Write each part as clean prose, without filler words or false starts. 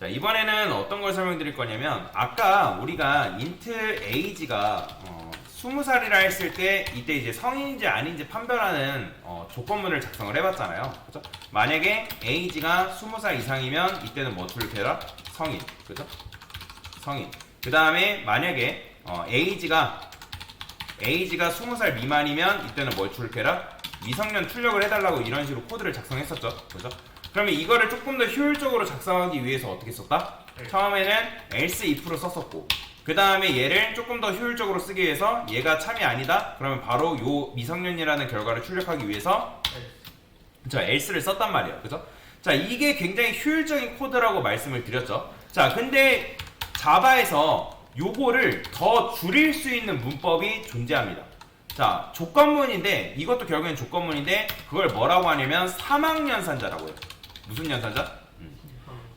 자, 이번에는 어떤 걸 설명드릴 거냐면 아까 우리가 int age가 20살이라 했을 때 이때 이제 성인인지 아닌지 판별하는 조건문을 작성을 해봤잖아요. 그죠? 만약에 age가 20살 이상이면 이때는 뭐 출력해라? 성인. 그죠? 성인. 그 다음에 만약에 age가 20살 미만이면 이때는 뭘 출력해라? 미성년 출력을 해달라고 이런 식으로 코드를 작성했었죠. 그죠? 그러면 이거를 조금 더 효율적으로 작성하기 위해서 어떻게 썼다? 처음에는 else if로 썼었고 그 다음에 얘를 조금 더 효율적으로 쓰기 위해서 얘가 참이 아니다? 그러면 바로 요 미성년이라는 결과를 출력하기 위해서 저 else를 썼단 말이에요. 그죠? 자, 이게 굉장히 효율적인 코드라고 말씀을 드렸죠. 자, 근데 자바에서 요거를 더 줄일 수 있는 문법이 존재합니다. 자, 조건문인데 이것도 결국엔 조건문인데 그걸 뭐라고 하냐면 사막연산자라고 해요. 무슨 연산자?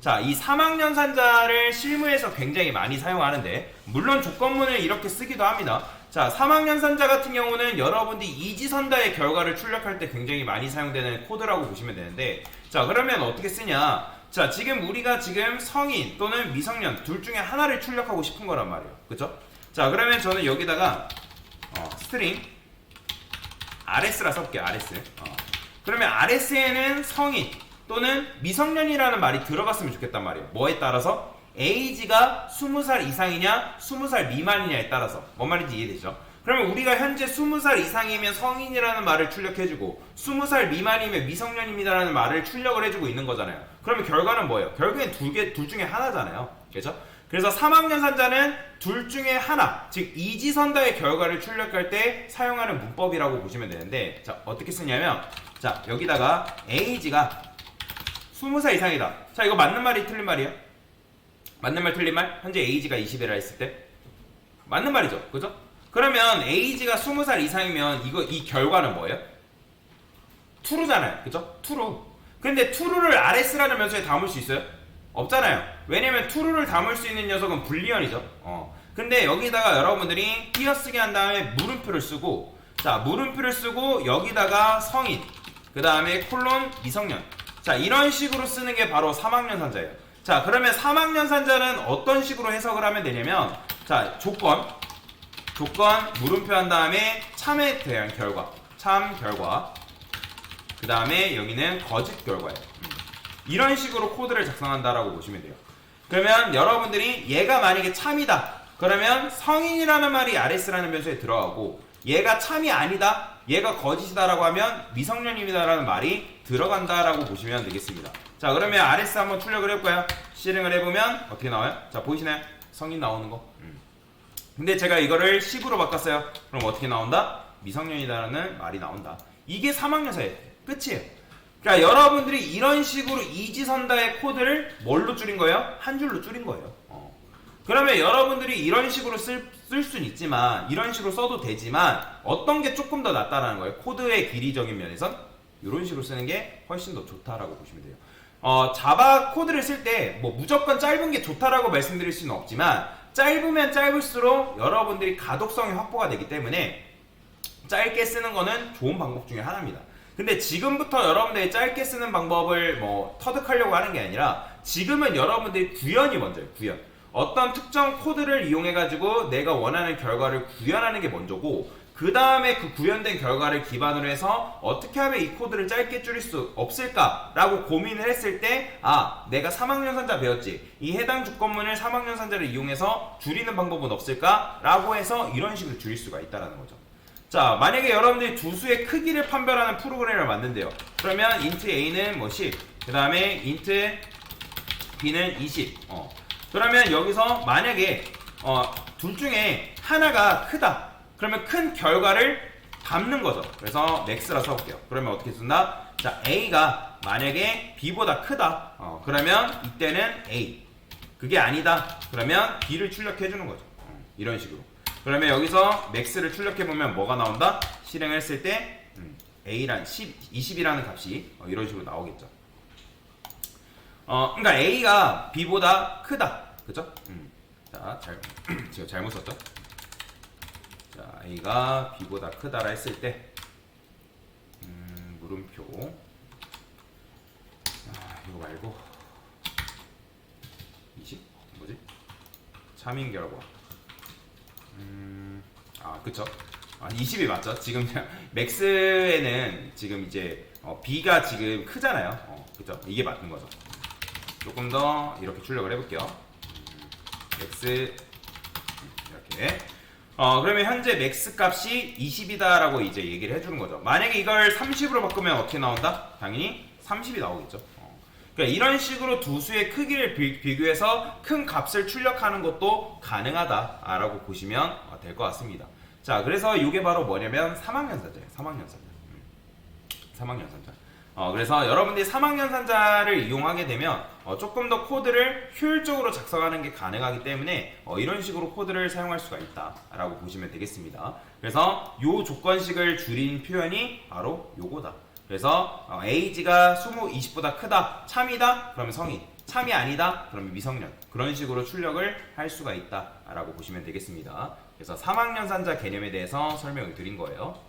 자, 이 사막연산자를 실무에서 굉장히 많이 사용하는데 물론 조건문을 이렇게 쓰기도 합니다. 자, 사막연산자 같은 경우는 여러분들이 이지선다의 결과를 출력할 때 굉장히 많이 사용되는 코드라고 보시면 되는데 자, 그러면 어떻게 쓰냐? 자, 지금 우리가 지금 성인 또는 미성년 둘 중에 하나를 출력하고 싶은 거란 말이에요. 그쵸? 자, 그러면 저는 여기다가 스트링 rs라 써볼게요. rs. 그러면 rs에는 성인 또는 미성년이라는 말이 들어갔으면 좋겠단 말이에요. 뭐에 따라서? age가 20살 이상이냐 20살 미만이냐에 따라서. 뭔 말인지 이해되죠? 그러면 우리가 현재 20살 이상이면 성인이라는 말을 출력해주고 20살 미만이면 미성년입니다라는 말을 출력을 해주고 있는 거잖아요. 그러면 결과는 뭐예요? 결국엔 둘 중에 하나잖아요. 그렇죠? 그래서 사막연산자는 둘 중에 하나, 즉 이지선다의 결과를 출력할 때 사용하는 문법이라고 보시면 되는데 자, 어떻게 쓰냐면 자, 여기다가 age가 20살 이상이다. 자, 이거 맞는 말이 틀린 말이에요? 맞는 말 틀린 말? 현재 age가 20이라 했을 때 맞는 말이죠. 그죠? 그러면 age가 20살 이상이면 이 결과는 뭐예요? true잖아요. 그죠? true. 근데 true를 rs라는 변수에 담을 수 있어요? 없잖아요. 왜냐면 true를 담을 수 있는 녀석은 불리언이죠. 근데 여기다가 여러분들이 띄어쓰기 한 다음에 물음표를 쓰고 자, 물음표를 쓰고 여기다가 성인 그 다음에 콜론 미성년 자, 이런 식으로 쓰는 게 바로 사막연산자예요. 자, 그러면 사막연산자는 어떤 식으로 해석을 하면 되냐면 자, 조건 물음표 한 다음에 참에 대한 결과 참 결과 그 다음에 여기는 거짓 결과예요. 이런 식으로 코드를 작성한다라고 보시면 돼요. 그러면 여러분들이 얘가 만약에 참이다 그러면 성인이라는 말이 rs라는 변수에 들어가고 얘가 참이 아니다 얘가 거짓이다라고 하면 미성년입니다라는 말이 들어간다라고 보시면 되겠습니다. 자, 그러면 rs 한번 출력을 해볼까요? 실행을 해보면 어떻게 나와요? 자, 보이시나요? 성인 나오는 거. 근데 제가 이거를 10으로 바꿨어요. 그럼 어떻게 나온다? 미성년이다라는 말이 나온다. 이게 사막연산이에요. 끝이에요. 그러니까 여러분들이 이런 식으로 이지선다의 코드를 뭘로 줄인 거예요? 한 줄로 줄인 거예요. 그러면 여러분들이 이런 식으로 쓸 수는 있지만 이런 식으로 써도 되지만 어떤 게 조금 더 낫다라는 거예요. 코드의 길이적인 면에선 이런 식으로 쓰는 게 훨씬 더 좋다라고 보시면 돼요. 자바 코드를 쓸 때 뭐 무조건 짧은 게 좋다라고 말씀드릴 수는 없지만 짧으면 짧을수록 여러분들이 가독성이 확보가 되기 때문에 짧게 쓰는 거는 좋은 방법 중에 하나입니다. 근데 지금부터 여러분들이 짧게 쓰는 방법을 뭐 터득하려고 하는 게 아니라 지금은 여러분들이 구현이 먼저예요. 구현. 어떤 특정 코드를 이용해가지고 내가 원하는 결과를 구현하는 게 먼저고 그 다음에 그 구현된 결과를 기반으로 해서 어떻게 하면 이 코드를 짧게 줄일 수 없을까라고 고민을 했을 때 내가 사막연산자 배웠지. 이 해당 조건문을 사막연산자를 이용해서 줄이는 방법은 없을까라고 해서 이런 식으로 줄일 수가 있다는 거죠. 자, 만약에 여러분들이 두 수의 크기를 판별하는 프로그램을 만든대요. 그러면 int a는 뭐 10, 그 다음에 int b는 20. 그러면 여기서 만약에 둘 중에 하나가 크다. 그러면 큰 결과를 담는 거죠. 그래서 max라 써볼게요. 그러면 어떻게 쓴다? 자, a가 만약에 b보다 크다. 그러면 이때는 a. 그게 아니다. 그러면 b를 출력해 주는 거죠. 이런 식으로. 그러면 여기서 max를 출력해보면 뭐가 나온다? 실행했을 때 a란 20이라는 값이 이런 식으로 나오겠죠. 그러니까 a가 b보다 크다. 그죠? 자, 제가 잘못 썼죠? 자, a가 b보다 크다라 했을 때 물음표 이거 말고 참인 결과. 그쵸. 20이 맞죠. 지금 맥스에는 지금 이제 B가 지금 크잖아요. 그죠. 이게 맞는 거죠. 조금 더 이렇게 출력을 해볼게요. 맥스 이렇게. 그러면 현재 맥스 값이 20이다라고 이제 얘기를 해주는 거죠. 만약에 이걸 30으로 바꾸면 어떻게 나온다? 당연히 30이 나오겠죠. 그러니까 이런 식으로 두 수의 크기를 비교해서 큰 값을 출력하는 것도 가능하다라고 보시면 될 것 같습니다. 자, 그래서 이게 바로 뭐냐면 3학년산자예요. 3학년산자. 그래서 여러분들이 3학년산자를 이용하게 되면 조금 더 코드를 효율적으로 작성하는 게 가능하기 때문에 이런 식으로 코드를 사용할 수가 있다라고 보시면 되겠습니다. 그래서 이 조건식을 줄인 표현이 바로 요거다. 그래서 age가 20, 20보다 크다, 참이다, 그러면 성인, 참이 아니다, 그러면 미성년. 그런 식으로 출력을 할 수가 있다라고 보시면 되겠습니다. 그래서 3학년산자 개념에 대해서 설명을 드린 거예요.